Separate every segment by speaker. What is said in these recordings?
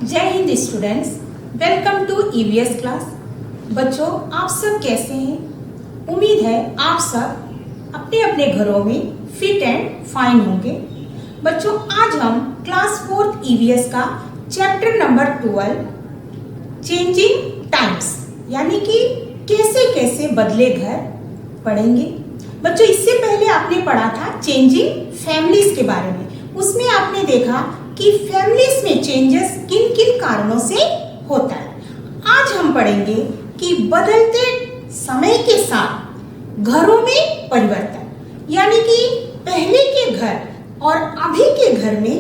Speaker 1: जय Hind students, welcome to EVS class. बच्चों, आप सब कैसे हैं? उम्मीद है आप सब अपने अपने घरों में फिट एंड फाइन होंगे। बच्चों, आज हम क्लास 4 ईवीएस का चैप्टर नंबर 12 चेंजिंग टाइम्स यानी कि कैसे कैसे बदले घर पढ़ेंगे। बच्चों, इससे पहले आपने पढ़ा था चेंजिंग फैमिलीज के बारे में। उसमें आपने देखा कि फैमिलीज में चेंजेस किन किन कारणों से होता है। आज हम पढ़ेंगे कि बदलते समय के साथ घरों में परिवर्तन यानी कि पहले के घर और अभी के घर में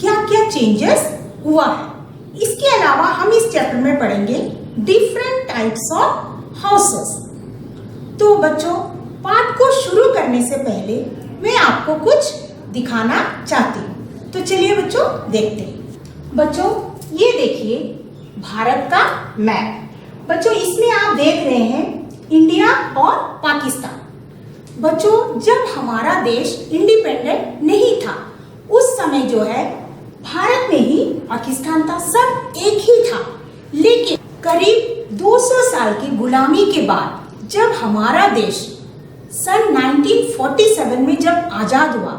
Speaker 1: क्या क्या चेंजेस हुआ है। इसके अलावा हम इस चैप्टर में पढ़ेंगे डिफरेंट टाइप्स ऑफ हाउसेस। तो बच्चों, पाठ को शुरू करने से पहले मैं आपको कुछ दिखाना चाहती हूँ। तो चलिए बच्चों देखते हैं। बच्चों, ये देखिए भारत का मैप। बच्चों, इसमें आप देख रहे हैं इंडिया और पाकिस्तान। बच्चों, जब हमारा देश इंडिपेंडेंट नहीं था उस समय जो है भारत में ही पाकिस्तान था, सब एक ही था। लेकिन करीब 200 साल की गुलामी के बाद जब हमारा देश सन 1947 में जब आजाद हुआ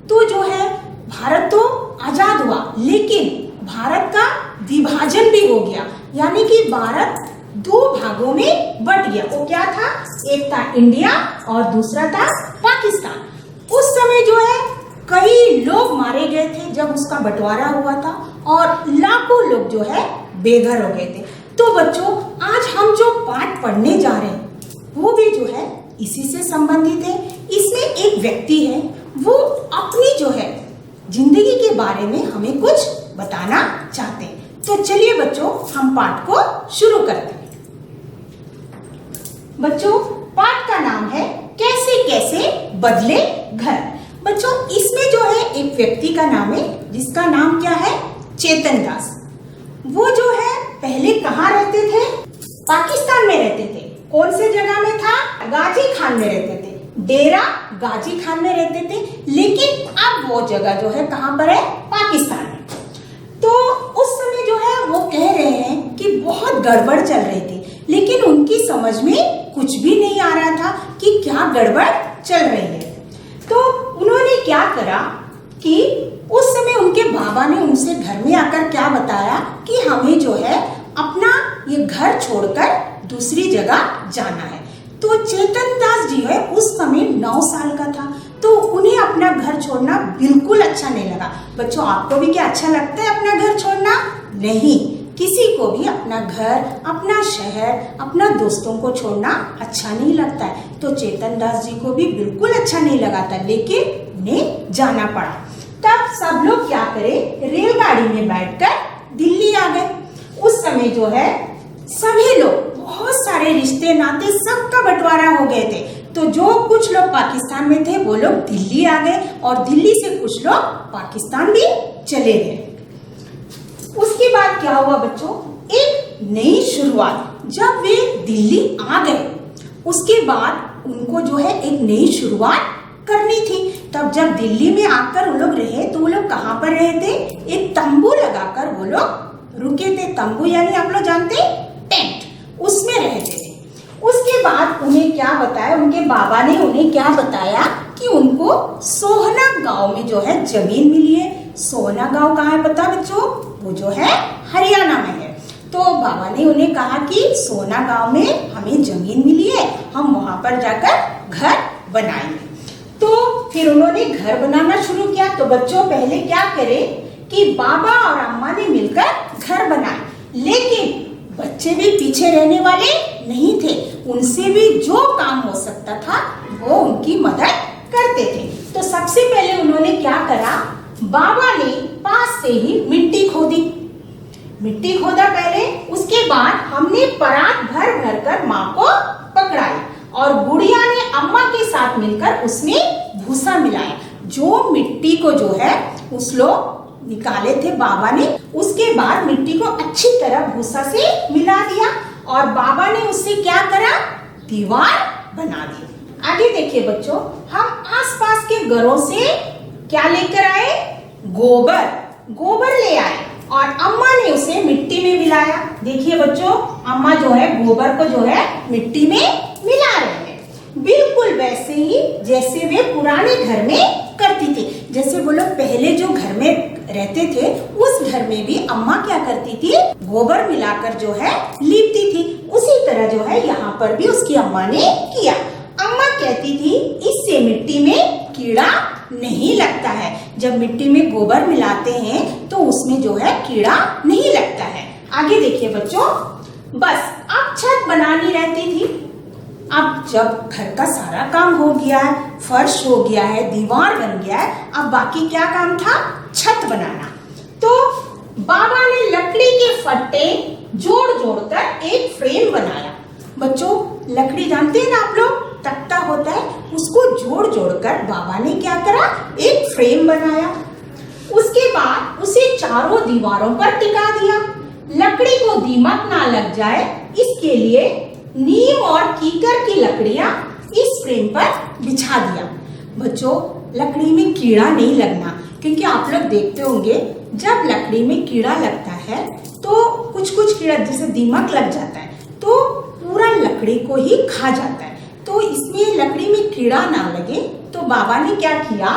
Speaker 1: तो जो है भारत तो आजाद हुआ, लेकिन भारत का विभाजन भी हो गया यानी कि भारत दो भागों में बट गया। वो क्या था? एक था इंडिया और दूसरा था पाकिस्तान। उस समय जो है कई लोग मारे गए थे जब उसका बंटवारा हुआ था और लाखों लोग जो है बेघर हो गए थे। तो बच्चों, आज हम जो पाठ पढ़ने जा रहे हैं वो भी जो है इसी से संबंधित है। इसमें एक व्यक्ति है, वो अपनी जो है जिंदगी के बारे में हमें कुछ बताना चाहते हैं। तो चलिए बच्चों, हम पाठ को शुरू करते हैं। बच्चों, पाठ का नाम है कैसे कैसे बदले घर। बच्चों, इसमें जो है एक व्यक्ति का नाम है जिसका नाम क्या है? चेतन दास। वो जो है पहले कहाँ रहते थे? पाकिस्तान में रहते थे। कौन से जगह में था? गाजी खान में रहते थे, डेरा गाजी खान में रहते थे। लेकिन अब वो जगह जो है कहाँ पर है? पाकिस्तान में। तो उस समय जो है वो कह रहे हैं कि बहुत गड़बड़ चल रही थी, लेकिन उनकी समझ में कुछ भी नहीं आ रहा था कि क्या गड़बड़ चल रही है। तो उन्होंने क्या करा कि उस समय उनके बाबा ने उनसे घर में आकर क्या बताया कि हमें जो है अपना ये घर छोड़कर दूसरी जगह जाना है। तो चेतन दास जी है उस समय 9 साल का था, तो उन्हें अपना घर छोड़ना बिल्कुल अच्छा नहीं लगा। बच्चों, आपको भी क्या अच्छा लगता है अपना घर छोड़ना? नहीं, किसी को भी अपना घर, अपना शहर, अपना दोस्तों को छोड़ना अच्छा नहीं लगता है। तो चेतन दास जी को भी बिल्कुल अच्छा नहीं लगा था, लेकिन उन्हें जाना पड़ा। तब सब लोग क्या करे, रेलगाड़ी में बैठकर दिल्ली आ गए। उस समय जो है सभी लोग, बहुत सारे रिश्ते नाते सबका बंटवारा हो गए थे। तो जो कुछ लोग पाकिस्तान में थे वो लोग दिल्ली आ गए और दिल्ली से कुछ लोग पाकिस्तान भी चले गए। उसके बाद क्या हुआ बच्चों? एक नई शुरुआत। जब वे दिल्ली आ गए उसके बाद उनको जो है एक नई शुरुआत करनी थी। तब जब दिल्ली में आकर वो लोग रहे तो वो लोग कहाँ पर रहे थे? एक तंबू लगाकर वो लोग रुके थे। तंबू यानी आप लोग जानते हैं, टेंट, उसमें रहते थे। उसके बाद उन्हें क्या बताया, उनके बाबा ने उन्हें क्या बताया कि उनको सोहना गांव में जो है जमीन मिली है। सोहना गांव कहाँ है पता बच्चों? वो जो है हरियाणा में है। तो बाबा ने उन्हें कहा कि सोहना गांव में हमें जमीन मिली है, हम वहां पर जाकर घर बनाएंगे। तो फिर उन्होंने घर बनाना शुरू किया। तो बच्चों, पहले क्या करे कि बाबा और अम्मा ने मिलकर घर बनाए, लेकिन बच्चे भी पीछे रहने वाले नहीं थे। उनसे भी जो काम हो सकता था वो उनकी मदद करते थे। तो सबसे पहले उन्होंने क्या करा, बाबा ने पास से ही मिट्टी खोदी। मिट्टी खोदा पहले, उसके बाद हमने परात भर भर कर माँ को पकड़ाई और गुड़िया ने अम्मा के साथ मिलकर उसमें भूसा मिलाया। जो मिट्टी को जो है उस लोग निकाले थे बाबा ने, उसके बाद मिट्टी को अच्छी तरह भूसा से मिला दिया और बाबा ने उससे क्या करा, दीवार बना दी। आगे देखिए बच्चों, हम आसपास के घरों से क्या लेकर आए? गोबर ले आए और अम्मा ने उसे देखिए बच्चों, अम्मा जो है गोबर को जो है मिट्टी में मिला रहे हैं, बिल्कुल वैसे ही जैसे वे पुराने घर में करती थी। जैसे वो लोग पहले जो घर में रहते थे, उस घर में भी अम्मा क्या करती थी, गोबर मिलाकर जो है लीपती थी। उसी तरह जो है यहाँ पर भी उसकी अम्मा ने किया। अम्मा कहती थी इससे मिट्टी में कीड़ा नहीं लगता है। जब मिट्टी में गोबर मिलाते हैं तो उसमें जो है कीड़ा नहीं लगता है। आगे देखिए बच्चों, बस अब छत बनानी रहती थी। अब जब घर का सारा काम हो गया है, फर्श हो गया है, दीवार बन गया है, अब बाकी क्या काम था, छत बनाना। तो बाबा ने लकड़ी के फट्टे जोड़ जोड़कर एक फ्रेम बनाया। बच्चों, लकड़ी जानते हैं ना आप लोग, तख्ता होता है, उसको जोड़ जोड़कर बाबा ने क्या करा, एक फ्रेम बनाया। उसके बाद उसे चारों दीवारों पर टिका दिया। लकड़ी को दीमक ना लग जाए इसके लिए नीम और कीकर की लकड़ियां इस फ्रेम पर बिछा दिया। बच्चों, लकड़ी में कीड़ा नहीं लगना, क्योंकि आप लोग देखते होंगे जब लकड़ी में कीड़ा लगता है तो कुछ कीड़ा जैसे दीमक लग जाता है तो पूरा लकड़ी को ही खा जाता है। तो इसमें लकड़ी में कीड़ा ना लगे तो बाबा ने क्या किया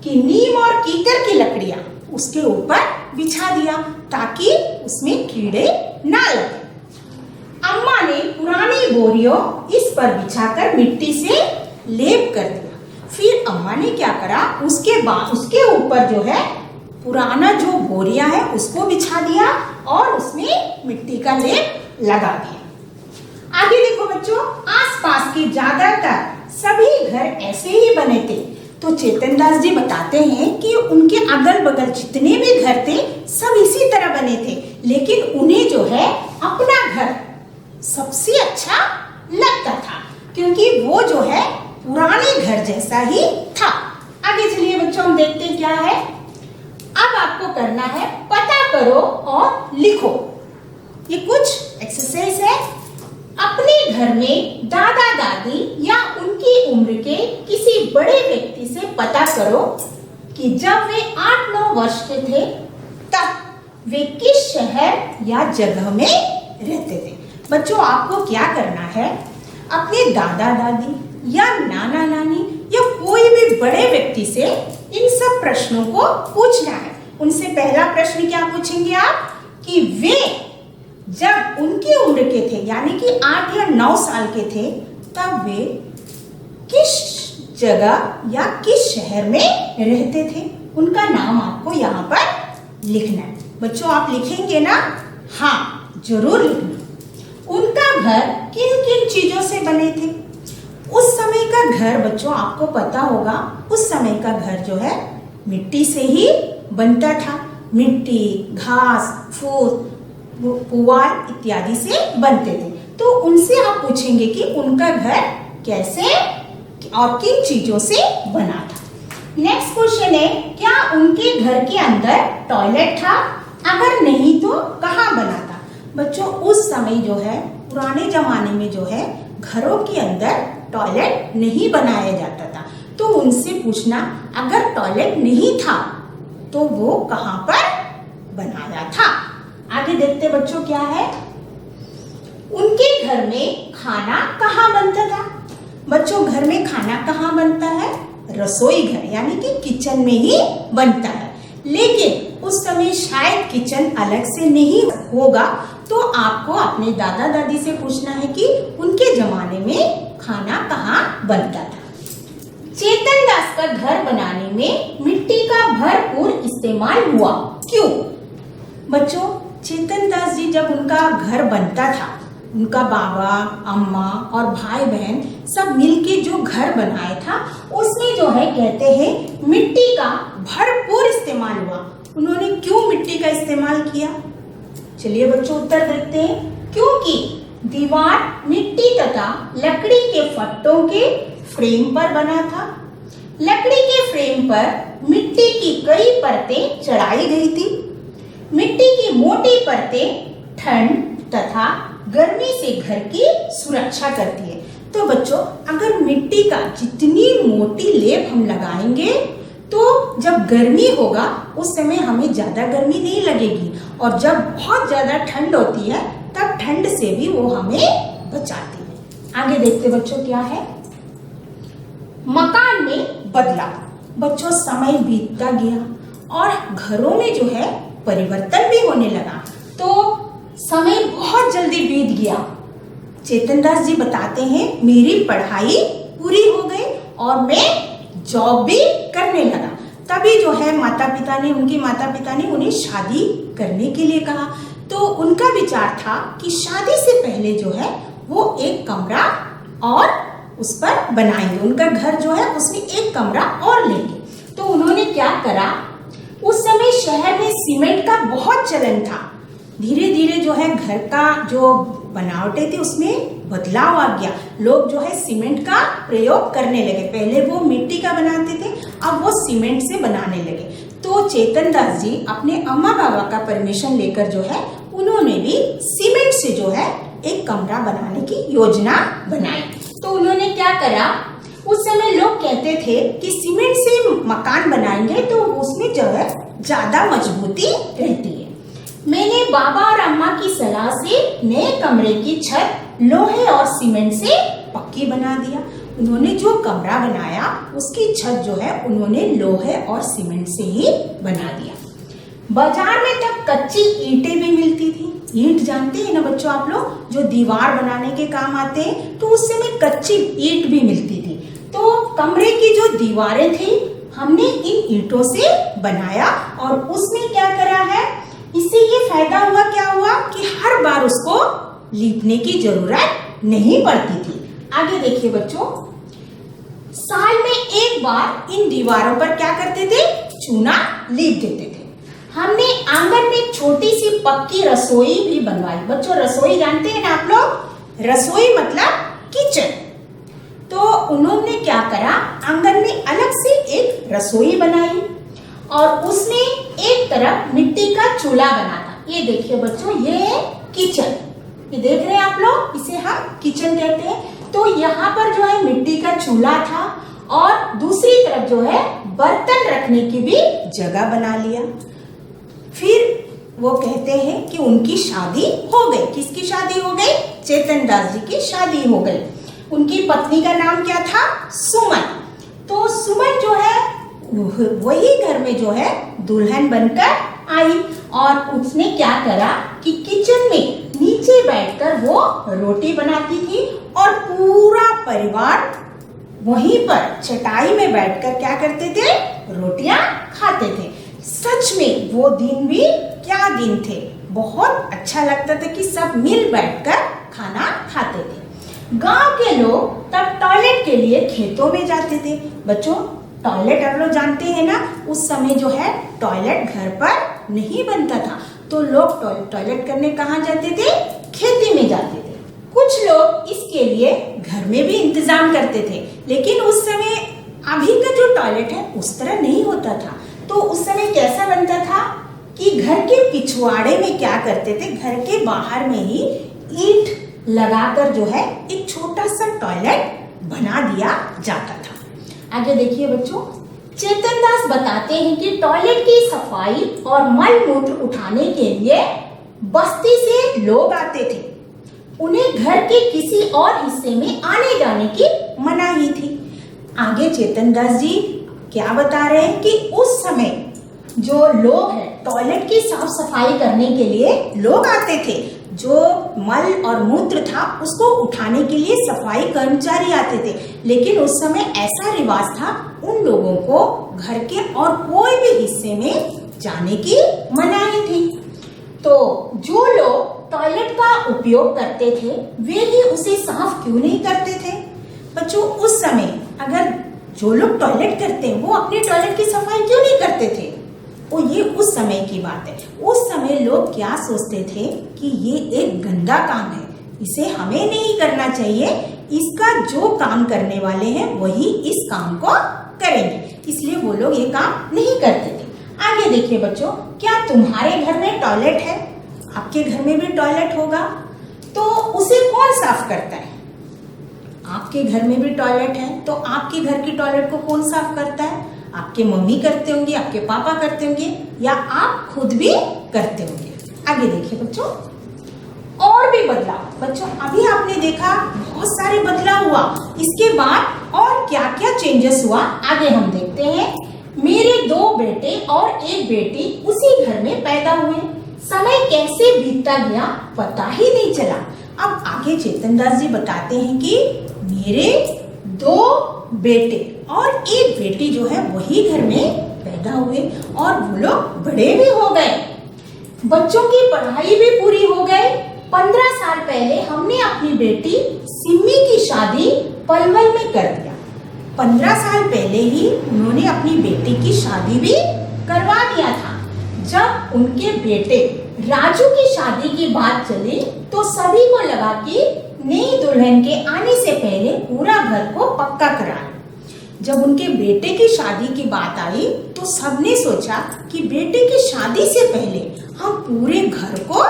Speaker 1: कि नीम और कीकर की लकड़ियां उसके ऊपर बिछा दिया ताकि उसमें कीड़े ना लगे। अम्मा ने पुरानी बोरियों इस पर बिछाकर मिट्टी से लेप कर दिया। फिर अम्मा ने क्या करा, उसके बाद उसके ऊपर जो है पुराना जो बोरिया है उसको बिछा दिया और उसमें मिट्टी का लेप लगा दिया। आगे देखो बच्चों, आसपास के ज्यादातर सभी घर ऐसे ही बने थे। तो चेतन दास जी बताते हैं कि उनके अगल बगल जितने भी घर थे सब इसी तरह बने थे, लेकिन उन्हें जो है अपना घर सबसे अच्छा लगता था क्योंकि वो जो है पुराने घर जैसा ही था। आगे चलिए बच्चों, हम देखते हैं क्या है। अब आपको करना है पता करो और लिखो। ये कुछ एक्सरसाइज है। अपने घर में दादा दादी या उनकी उम्र के किसी बड़े व्यक्ति से पता करो कि जब वे 8-9 वर्ष के थे तब वे किस शहर या जगह में रहते थे। बच्चों, आपको क्या करना है, अपने दादा दादी या नाना नानी या कोई भी बड़े व्यक्ति से इन सब प्रश्नों को पूछना है। उनसे पहला प्रश्न क्या पूछेंगे आप कि वे जब उनकी उम्र के थे यानी कि 8 या 9 साल के थे तब वे किस जगह या किस शहर में रहते थे। उनका नाम आपको यहाँ पर लिखना है। बच्चों, आप लिखेंगे ना? हाँ, जरूर लिखना। उनका घर किन किन चीजों से बने थे? उस समय का घर बच्चों आपको पता होगा, उस समय का घर जो है मिट्टी से ही बनता था। मिट्टी, घास, फूस, पुआल इत्यादि से बनते थे। तो उनसे आप पूछेंगे कि उनका घर कैसे और किन चीजों से बना था। नेक्स्ट क्वेश्चन है, क्या उनके घर के अंदर टॉयलेट था? अगर नहीं तो कहाँ बना था? बच्चों, उस समय जो है पुराने जमाने में जो है घरों के अंदर टॉयलेट नहीं बनाया जाता था। तो उनसे पूछना अगर टॉयलेट नहीं था तो वो कहाँ पर बनाया था। आगे देखते बच्चों क्या है। उनके घर में खाना कहाँ बनता था? बच्चों, घर में खाना कहाँ बनता है? रसोई घर यानी कि किचन में ही बनता है। लेकिन उस समय शायद किचन अलग से नहीं होगा, तो आपको अपने दादा दादी से पूछना है कि उनके जमाने में खाना कहाँ बनता था। चेतन दास का घर बनाने में मिट्टी का भरपूर इस्तेमाल हुआ। क्यों? बच्चों, चेतन दास जी जब उनका घर बनता था, उनका बाबा, अम्मा और भाई बहन सब मिलके जो घर बनाया था उसमें जो है कहते हैं मिट्टी का भरपूर इस्तेमाल हुआ। उन्होंने क्यों मिट्टी का इस्तेमाल किया? चलिए बच्चों उत्तर देखते हैं। क्योंकि दीवार मिट्टी तथा लकड़ी के फट्टों के फ्रेम पर बना था। लकड़ी के फ्रेम पर मिट्टी की कई परतें चढ़ाई गई थी। मिट्टी की मोटी परतें ठंड तथा गर्मी से घर की सुरक्षा करती है। तो बच्चों, अगर मिट्टी का जितनी मोटी लेप हम लगाएंगे तो जब गर्मी होगा उस समय हमें ज्यादा गर्मी नहीं लगेगी, और जब बहुत ज्यादा ठंड होती है तब ठंड से भी वो हमें बचाती है। आगे देखते बच्चों क्या है। मकान में बदलाव। बच्चों समय बीतता गया और घरों में जो है परिवर्तन भी होने लगा, तो समय बहुत जल्दी बीत गया। चेतन दास जी बताते हैं मेरी पढ़ाई पूरी हो गई और मैं जॉब भी करने लगा। तभी जो है उनके माता पिता ने उन्हें शादी करने के लिए कहा। तो उनका विचार था कि शादी से पहले जो है वो एक कमरा और उस पर बनाएंगे, उनका घर जो है उसमें एक कमरा और लेंगे। तो उन्होंने क्या करा, उस समय शहर में सीमेंट का बहुत चलन था। धीरे धीरे जो है घर का जो बनावटें थी उसमें बदलाव आ गया। लोग जो है सीमेंट का प्रयोग करने लगे। पहले वो मिट्टी का बनाते थे, अब वो सीमेंट से बनाने लगे। तो चेतन दास जी अपने अम्मा बाबा का परमिशन लेकर जो है उन्होंने भी सीमेंट से जो है एक कमरा बनाने की योजना बनाई। तो उन्होंने क्या करा, उस समय लोग कहते थे कि सीमेंट से मकान बनाएंगे तो उसमें जो है ज्यादा मजबूती रहती है। मैंने बाबा और अम्मा की सलाह से नए कमरे की छत लोहे और सीमेंट से पक्की बना दिया। उन्होंने जो कमरा बनाया उसकी छत जो है उन्होंने लोहे और सीमेंट से ही बना दिया। बाजार में तब कच्ची ईंटें भी मिलती थी। ईंट जानते हैं ना बच्चों आप लोग, जो दीवार बनाने के काम आते हैं, तो उस समय कच्ची ईंट भी मिलती थी। तो कमरे की जो दीवारें थी हमने इन ईंटों से बनाया, और उसमें क्या करा है, इससे ये फायदा हुआ, क्या हुआ कि हर बार उसको लीपने की जरूरत नहीं पड़ती थी। आगे देखिए बच्चों, साल में एक बार इन दीवारों पर क्या करते थे, चूना लीप देते थे। हमने आंगन में छोटी सी पक्की रसोई भी बनवाई। बच्चों रसोई जानते हैं ना आप लोग, रसोई मतलब किचन। तो उन्होंने क्या करा, आंगन में अलग से एक रसोई बनाई और उसमें एक तरफ मिट्टी का चूल्हा बना था। ये देखिए बच्चों, ये है किचन, ये देख रहे हैं आप लोग, इसे हम किचन कहते हैं। तो यहाँ पर जो है मिट्टी का चूल्हा था और दूसरी तरफ जो है बर्तन रखने की भी जगह बना लिया। फिर वो कहते हैं कि उनकी शादी हो गई। किसकी शादी हो गई, चेतन दास जी की शादी हो गई। उनकी पत्नी का नाम क्या था, सुमन। तो सुमन जो है वही घर में जो है दुल्हन बनकर आई, और उसने क्या करा कि किचन में नीचे बैठकर वो रोटी बनाती थी और पूरा परिवार वहीं पर चटाई में बैठकर क्या करते थे, रोटियां खाते थे। सच में वो दिन भी क्या दिन थे, बहुत अच्छा लगता था कि सब मिल बैठकर खाना खाते थे। गांव के लोग तब टॉयलेट के लिए खेतों में जाते थे। बच्चों टॉयलेट आप लोग जानते हैं ना, उस समय जो है टॉयलेट घर पर नहीं बनता था, तो लोग टॉयलेट करने कहाँ जाते थे, खेती में जाते थे। कुछ लोग इसके लिए घर में भी इंतजाम करते थे, लेकिन उस समय अभी का जो टॉयलेट है उस तरह नहीं होता था। तो उस समय कैसा बनता था कि घर के पिछवाड़े में क्या करते थे, घर के बाहर में ही ईंट लगाकर जो है एक छोटा सा टॉयलेट बना दिया जाता था। आगे देखिए बच्चों, चेतन दास बताते हैं कि टॉयलेट की सफाई और मल मूत्र उठाने के लिए बस्ती से लोग आते थे। उन्हें घर के किसी और हिस्से में आने जाने की मनाही थी। आगे चेतन दास जी क्या बता रहे हैं कि उस समय जो लोग हैं टॉयलेट की साफ सफाई करने के लिए लोग आते थे। जो मल और मूत्र था उसको उठाने के लिए सफाई कर्मचारी आते थे, लेकिन उस समय ऐसा रिवाज था उन लोगों को घर के और कोई भी हिस्से में जाने की मनाही थी। तो जो लोग टॉयलेट का उपयोग करते थे वे ही उसे साफ क्यों नहीं करते थे। बच्चों उस समय अगर जो लोग टॉयलेट करते हैं वो अपने टॉयलेट की सफाई क्यों नहीं करते थे, वो ये उस समय की बात है। उस समय लोग क्या सोचते थे कि ये एक गंदा काम है, इसे हमें नहीं करना चाहिए, इसका जो काम करने वाले हैं वही इस काम को करेंगे, इसलिए वो लोग ये काम नहीं करते थे। आगे देखिए बच्चों, क्या तुम्हारे घर में टॉयलेट है, आपके घर में भी टॉयलेट होगा, तो उसे कौन साफ करता है। आपके घर में भी टॉयलेट है तो आपके घर की टॉयलेट को कौन साफ करता है, आपके मम्मी करते होंगे, आपके पापा करते होंगे, या आप खुद भी करते होंगे। आगे देखिए बच्चों, और भी बदलाव। बच्चों अभी आपने देखा बहुत सारे बदलाव हुआ, इसके बाद और क्या क्या चेंजेस हुआ आगे हम देखते हैं। मेरे 2 बेटे और 1 बेटी उसी घर में पैदा हुए। समय कैसे बीतता गया पता ही नहीं चला। अब आगे चेतन दास जी बताते हैं कि मेरे 2 बेटे और 1 बेटी जो है वही घर में पैदा हुए और वो लोग बड़े भी हो गए। बच्चों की पढ़ाई भी पूरी हो गई। 15 साल पहले हमने अपनी बेटी सिमी की शादी पलवल में कर दिया। 15 साल पहले ही उन्होंने अपनी बेटी की शादी भी करवा दिया था। जब उनके बेटे राजू की शादी की बात चली तो सभी को लगा कि नई दुल्हन के आने से पहले पूरा घर को पक्का करा। जब उनके बेटे की शादी की बात आई तो सबने सोचा कि बेटे की शादी से पहले हम पूरे घर को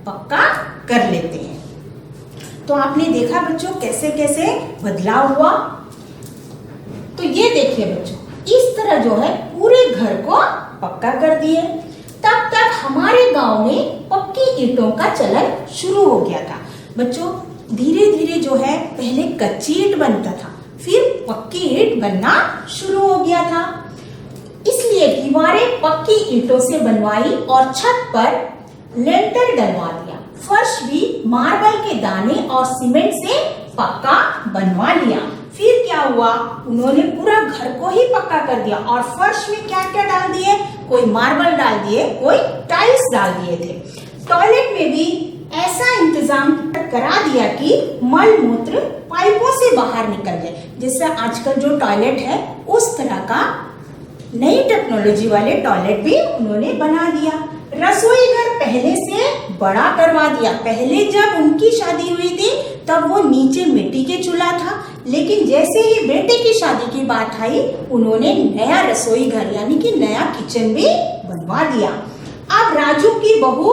Speaker 1: पक्का कर लेते हैं। तो आपने देखा बच्चों कैसे कैसे बदलाव हुआ। तो ये देखिए बच्चों, इस तरह जो है पूरे घर को पक्का कर दिए। तब तक हमारे गांव में पक्की ईंटों का चलन शुरू हो गया था। बच्चों धीरे धीरे जो है पहले कच्ची ईंट बनता था, फिर पक्की ईंट बनना शुरू हो गया था। इसलिए दीवारें पक्की ईंटों से बनवाई और छत पर लेंटर डलवा दिया। फर्श भी मार्बल के दाने और सीमेंट से पक्का बनवा लिया। फिर क्या हुआ, उन्होंने पूरा घर को ही पक्का कर दिया और फर्श में क्या क्या डाल दिए, कोई मार्बल डाल दिए, कोई टाइल्स डाल दिए थे। टॉयलेट में भी ऐसा इंतजाम करा दिया कि मल मूत्र पाइपों से बाहर निकल जाए। जैसे आजकल जो टॉयलेट है उस तरह का नई टेक्नोलॉजी वाले टॉयलेट भी उन्होंने बना दिया। रसोई घर पहले से बड़ा करवा दिया। पहले जब उनकी शादी हुई थी तब वो नीचे मिट्टी के चूल्हा था, लेकिन जैसे ही बेटे की शादी की बात आई उन्होंने नया रसोई घर यानी कि नया किचन भी बनवा दिया। अब राजू की बहू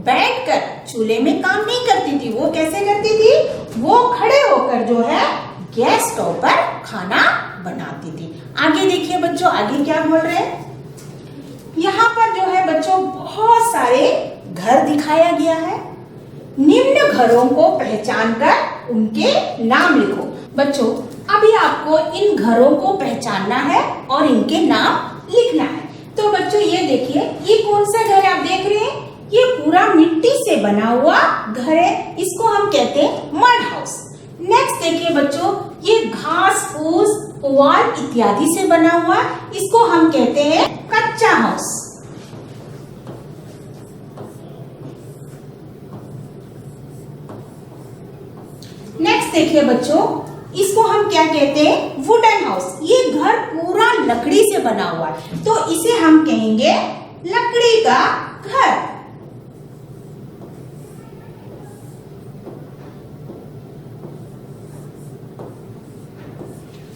Speaker 1: बैठकर चूल्हे में काम नहीं करती थी। वो कैसे करती थी, वो खड़े होकर जो है गैस स्टोव पर खाना बनाती थी। आगे देखिए बच्चों, आगे क्या बोल रहे हैं। यहाँ पर जो है बच्चों बहुत सारे घर दिखाया गया है। निम्न घरों को पहचान कर उनके नाम लिखो। बच्चों अभी आपको इन घरों को पहचानना है और इनके नाम लिखना है। तो बच्चों ये देखिए, ये कौन सा घर आप देख रहे हैं, ये पूरा मिट्टी से बना हुआ घर है। इसको हम कहते हैं मड हाउस। नेक्स्ट देखिए बच्चों, ये घास फूस पुआल इत्यादि से बना हुआ, इसको हम कहते हैं कच्चा हाउस। नेक्स्ट देखिए बच्चों, इसको हम क्या कहते हैं, वुडन हाउस। ये घर पूरा लकड़ी से बना हुआ है, तो इसे हम कहेंगे लकड़ी का घर।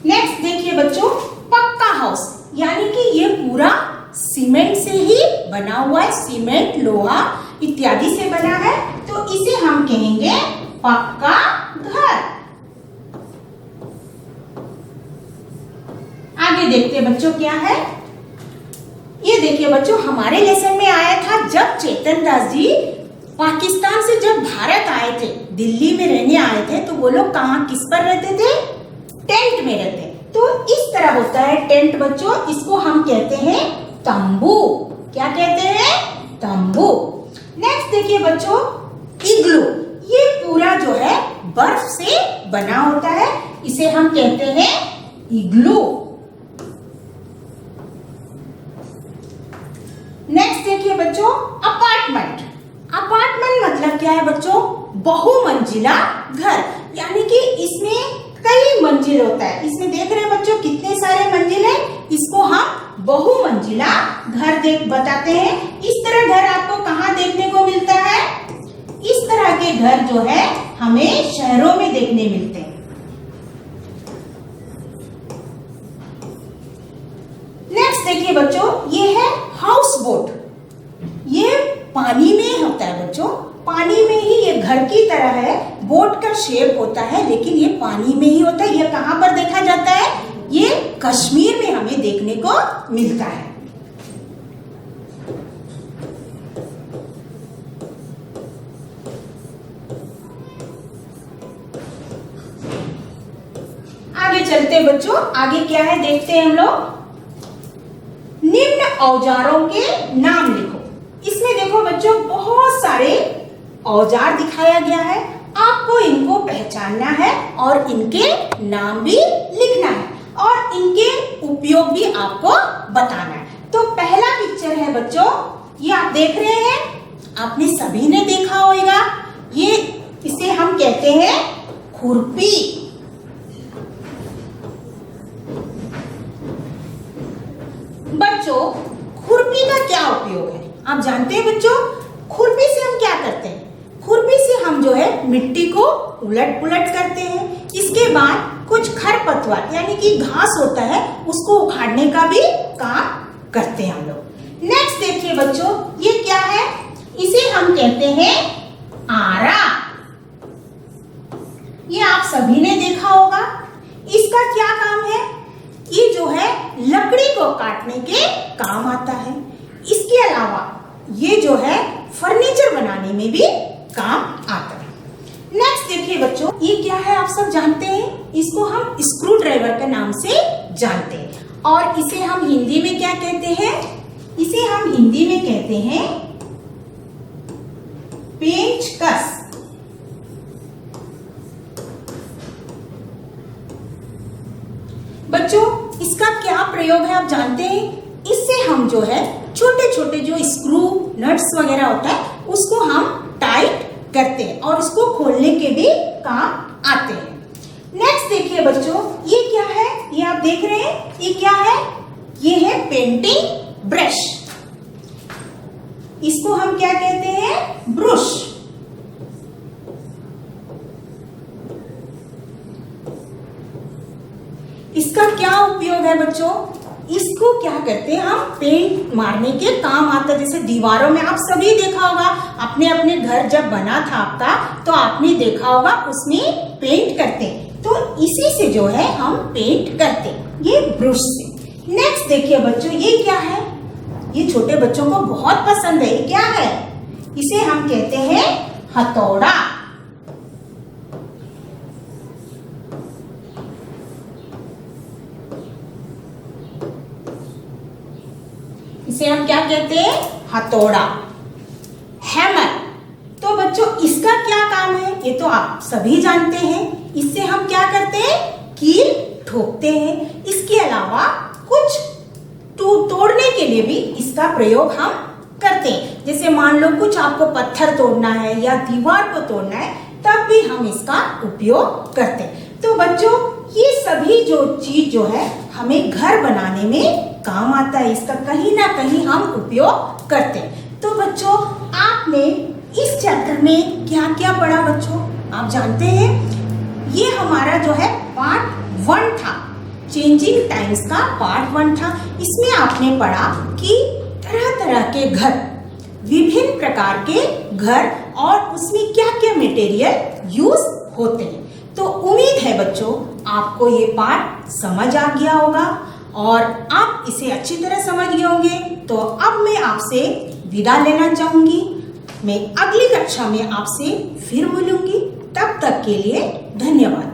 Speaker 1: नेक्स्ट देखिए बच्चों, पक्का हाउस, यानी कि ये पूरा सीमेंट से ही बना हुआ है। सीमेंट लोहा इत्यादि से बना है, तो इसे हम कहेंगे पक्का घर। आगे देखते हैं बच्चों क्या है। ये देखिए बच्चों, हमारे लेसन में आया था जब चेतन दास जी पाकिस्तान से जब भारत आए थे, दिल्ली में रहने आए थे, तो वो लोग कहाँ किस पर रहते थे, टेंट में रहते। तो इस तरह होता है टेंट बच्चों, इसको हम कहते हैं तंबू। क्या कहते हैं, तंबू। नेक्स्ट देखिए बच्चों, इग्लू। ये पूरा जो है बर्फ से बना होता है, इसे हम कहते हैं इग्लू। नेक्स्ट देखिए बच्चों, अपार्टमेंट। अपार्टमेंट मतलब क्या है बच्चों, बहुमंजिला घर, यानी कि इसमें कई मंजिल होता है। इसमें देख रहे हैं बच्चों कितने सारे मंजिल है, इसको हम बहुमंजिला घर बताते हैं। इस तरह घर आपको कहाँ देखने को मिलता है, इस तरह के घर जो है हमें शहरों में देखने मिलते हैं। नेक्स्ट देखिए बच्चों, ये है हाउस बोट। ये पानी में होता है बच्चों, पानी में ही ये घर की तरह है, बोट का शेप होता है, लेकिन ये पानी में ही होता है। ये कहाँ पर देखा जाता है, ये कश्मीर में हमें देखने को मिलता है। आगे चलते बच्चों, आगे क्या है देखते हैं हम लोग। निम्न औजारों के नाम लिखो। इसमें देखो बच्चों बहुत सारे औजार दिखाया गया है, आपको इनको पहचानना है और इनके नाम भी लिखना है और इनके उपयोग भी आपको बताना है। तो पहला पिक्चर है बच्चों, ये आप देख रहे हैं, आपने सभी ने देखा होगा, ये इसे हम कहते हैं खुरपी। बच्चों खुरपी का क्या उपयोग है आप जानते हैं बच्चों? खुरपी से हम क्या करते हैं? खुरपी से हम जो है मिट्टी को उलट पुलट करते हैं। इसके बाद कुछ खरपतवार यानी कि घास होता है उसको उखाड़ने का भी काम करते हैं हम लोग। नेक्स्ट देखिए बच्चों, ये क्या है? इसे हम कहते हैं आरा। ये आप सभी ने देखा होगा। इसका क्या काम है? ये जो है लकड़ी को काटने के काम आता है। इसके अलावा ये जो है फर्नीचर बनाने में भी काम आता है। नेक्स्ट देखिए बच्चों, ये क्या है आप सब जानते हैं? इसको हम स्क्रू ड्राइवर के नाम से जानते हैं और इसे हम हिंदी में क्या कहते हैं? इसे हम हिंदी में कहते हैं पेंचकस। बच्चों इसका क्या प्रयोग है आप जानते हैं? इससे हम जो है छोटे छोटे जो स्क्रू नट्स वगैरह होता है उसको हम टाइट करते हैं और उसको खोलने के भी काम आते हैं। नेक्स्ट देखिए बच्चों, ये क्या है? ये आप देख रहे हैं, ये क्या है? ये है पेंटिंग ब्रश। इसको हम क्या कहते हैं? ब्रश। इसका क्या उपयोग है बच्चों? इसको क्या करते हैं हम? पेंट मारने के काम आता है। जैसे दीवारों में आप सभी देखा होगा, अपने अपने घर जब बना था आपका तो आपने देखा होगा उसमें पेंट करते हैं, तो इसी से जो है हम पेंट करते हैं, ये ब्रश से। नेक्स्ट देखिए बच्चों, ये क्या है? ये छोटे बच्चों को बहुत पसंद है। ये क्या है? इसे हम कहते हैं हथौड़ा। इसे हम क्या कहते हैं? हथौड़ा, हैमर। तो बच्चों इसका क्या काम है? ये तो आप सभी जानते हैं। इससे हम क्या करते हैं? कील ठोकते हैं। इसके अलावा कुछ तोड़ने के लिए भी इसका प्रयोग हम करते हैं। जैसे मान लो कुछ आपको पत्थर तोड़ना है या दीवार को तोड़ना है, तब भी हम इसका उपयोग करते हैं। तो बच्चों ये सभी जो चीज जो है हमें घर बनाने में काम आता है, इसका कहीं ना कहीं हम उपयोग करते हैं। तो बच्चों आपने इस चैप्टर में क्या क्या पढ़ा बच्चों आप जानते हैं? ये हमारा जो है पार्ट 1 था, चेंजिंग टाइम्स का पार्ट 1 था। इसमें आपने पढ़ा कि तरह तरह के घर, विभिन्न प्रकार के घर और उसमें क्या क्या मटेरियल यूज होते हैं। तो उम्मीद है बच्चों आपको ये पाठ समझ आ गया होगा और आप इसे अच्छी तरह समझ गए होंगे। तो अब मैं आपसे विदा लेना चाहूंगी। मैं अगली कक्षा में आपसे फिर मिलूंगी। तब तक के लिए धन्यवाद।